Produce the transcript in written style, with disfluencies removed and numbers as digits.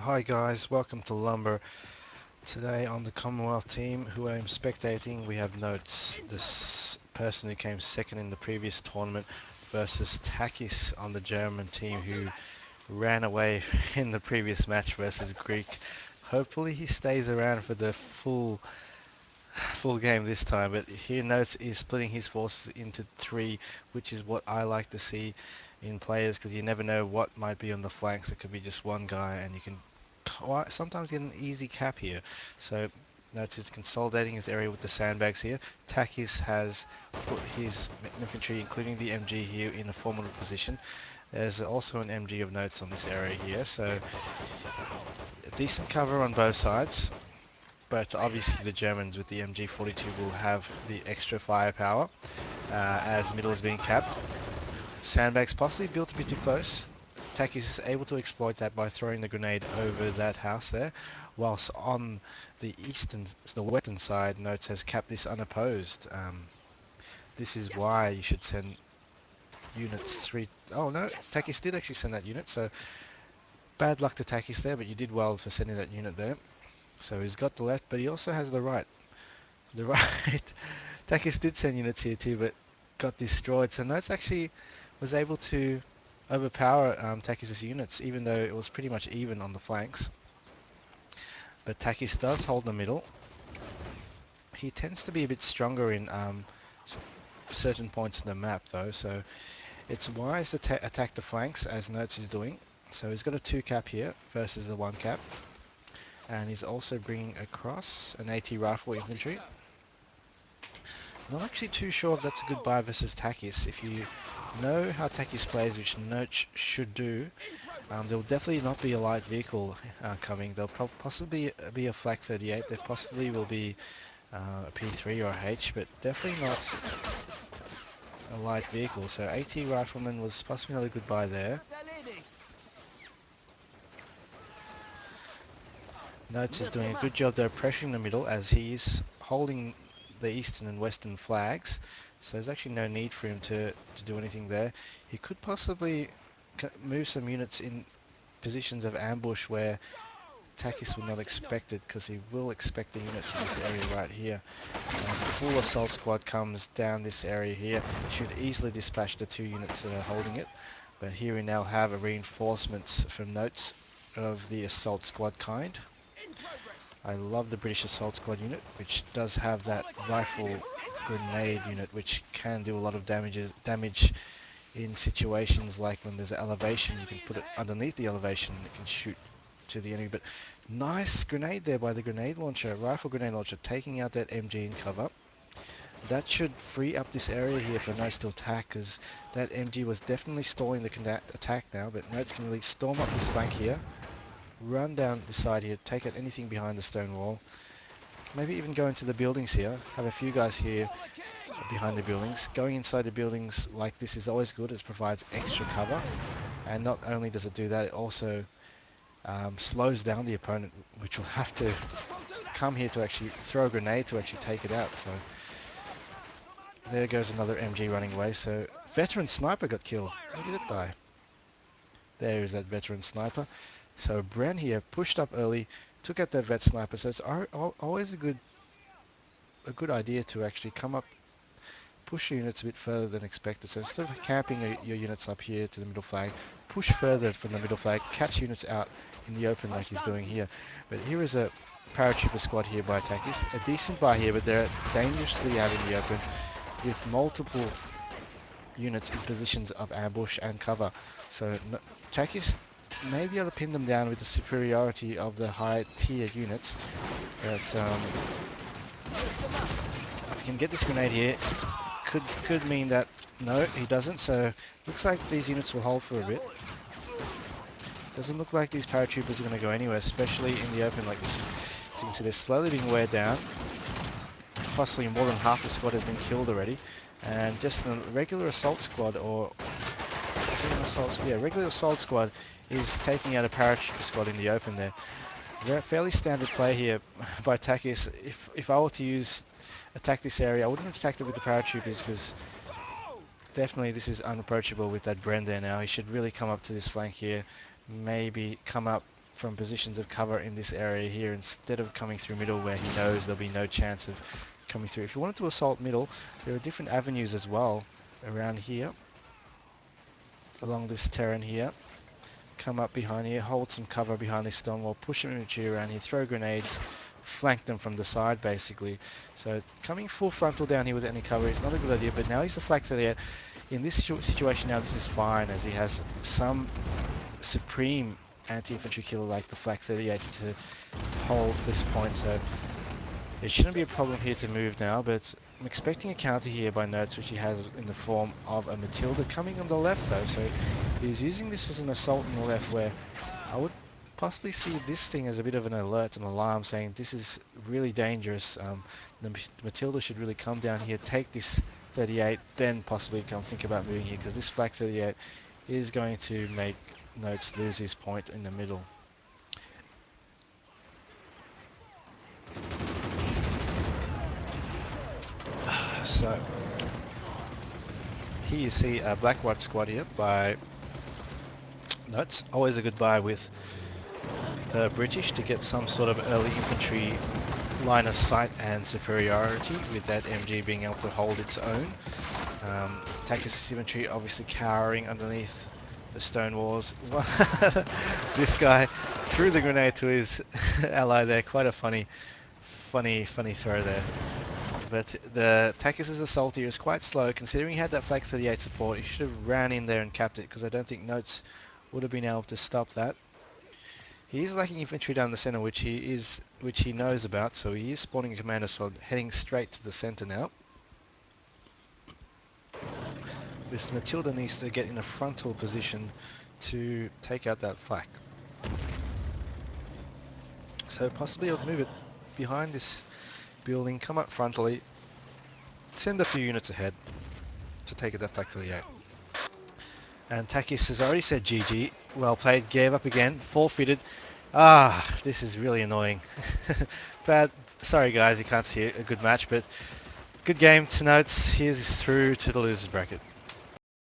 Hi guys, welcome to Lumber. Today on the Commonwealth team who I am spectating, we have Notes, this person who came second in the previous tournament, versus Takkis on the German team who ran away in the previous match versus Greek. Hopefully he stays around for the full game this time, but here Notes is splitting his forces into three, which is what I like to see in players because you never know what might be on the flanks. It could be just one guy and you can sometimes get an easy cap here. So Notes is consolidating his area with the sandbags here. Takkis has put his infantry, including the MG here, in a formidable position. There's also an MG of Notes on this area here, so a decent cover on both sides. But obviously the Germans with the MG42 will have the extra firepower as middle is being capped. Sandbags possibly built a bit too close. Takkis is able to exploit that by throwing the grenade over that house there, whilst on the western side, Notes has capped this unopposed. This is why you should send units three. Oh no, Takkis did actually send that unit, so bad luck to Takkis there, but you did well for sending that unit there. So he's got the left, but he also has the right. The right. Takkis did send units here too, but got destroyed. So Notes actually was able to overpower Takkis' units, even though it was pretty much even on the flanks. But Takkis does hold the middle. He tends to be a bit stronger in certain points in the map though, so it's wise to attack the flanks as Notes is doing. So he's got a 2 cap here versus the 1 cap. And he's also bringing across an AT rifle infantry. Not actually too sure if that's a good buy versus Takkis. If you know how Takkis plays, which Note should do, there will definitely not be a light vehicle coming. There'll possibly be a Flak 38. There possibly will be a P3 or a H, but definitely not a light vehicle. So AT Rifleman was possibly not a good buy there. Notes is doing a good job there pressuring the middle as he is holding the eastern and western flags. So there's actually no need for him to do anything there. He could possibly move some units in positions of ambush where Takkis would not expect it, because he will expect the units in this area right here. As the full assault squad comes down this area here, should easily dispatch the 2 units that are holding it. But here we now have a reinforcements from Notes of the assault squad kind. I love the British assault squad unit, which does have that rifle grenade unit, which can do a lot of damage in situations like when there's an elevation. You can put it underneath the elevation and it can shoot to the enemy. But nice grenade there by the grenade launcher, rifle grenade launcher, taking out that MG in cover. That should free up this area here for Notes to attack, because that MG was definitely stalling the attack now, but Notes can really storm up this flank here, run down the side here, take out anything behind the stone wall, maybe even go into the buildings here, have a few guys here behind the buildings. Going inside the buildings like this is always good, as it provides extra cover, and not only does it do that, it also slows down the opponent, which will have to come here to actually throw a grenade to actually take it out. So there goes another MG running away. So veteran sniper got killed. Where did it die? There is that veteran sniper. So Bren here pushed up early, took out that vet sniper. So it's always a good idea to actually come up, push your units a bit further than expected. So instead of camping your units up here to the middle flag, push further from the middle flag, catch units out in the open like he's doing here. But here is a paratrooper squad here by Takkis. A decent buy here, but they're dangerously out in the open with multiple units in positions of ambush and cover. So Takkis may be able to pin them down with the superiority of the high tier units. But if he can get this grenade here, could mean that no, he doesn't. So looks like these units will hold for a bit. Doesn't look like these paratroopers are going to go anywhere, especially in the open like this. So you can see they're slowly being wear down. Possibly more than half the squad has been killed already. And just a regular assault squad, or regular assault squad is taking out a paratrooper squad in the open there. Fairly standard play here by Takkis. If I were to attack this area, I wouldn't have attacked it with the paratroopers, because definitely this is unapproachable with that Bren there now. He should really come up to this flank here, maybe come up from positions of cover in this area here instead of coming through middle where he knows there'll be no chance of coming through. If you wanted to assault middle, there are different avenues as well around here, along this terrain here. Come up behind here, hold some cover behind this stone wall, push them infantry around here, throw grenades, flank them from the side basically. So coming full frontal down here with any cover is not a good idea, but now he's the flak 38. In this situation now this is fine as he has some supreme anti-infantry killer like the flak 38 to hold this point, so it shouldn't be a problem here to move now, but I'm expecting a counter here by Notes, which he has in the form of a Matilda coming on the left though, so he's using this as an assault on the left where I would possibly see this thing as a bit of an alert, an alarm saying this is really dangerous. The Matilda should really come down here, take this 38, then possibly come think about moving here, because this flak 38 is going to make Notes lose his point in the middle. So here you see a black-white squad here by Notes. Always a good buy with the British to get some sort of early infantry line of sight and superiority, with that MG being able to hold its own. TakkisSakkis infantry obviously cowering underneath the stone walls. This guy threw the grenade to his ally there. Quite a funny throw there. But the TakkisSakkis assault here is quite slow. Considering he had that flak 38 support, he should have ran in there and capped it, because I don't think Notes would have been able to stop that. He is lacking infantry down the center, which he knows about, so he is spawning a commander squad heading straight to the center now. This Matilda needs to get in a frontal position to take out that flak. So possibly he'll move it behind this building, come up frontally, send a few units ahead to take it that flak 38. And Takkis has already said GG, well played, gave up again, forfeited. This is really annoying. Bad, sorry guys, you can't see a good match, but good game to Notes. Here's through to the losers bracket.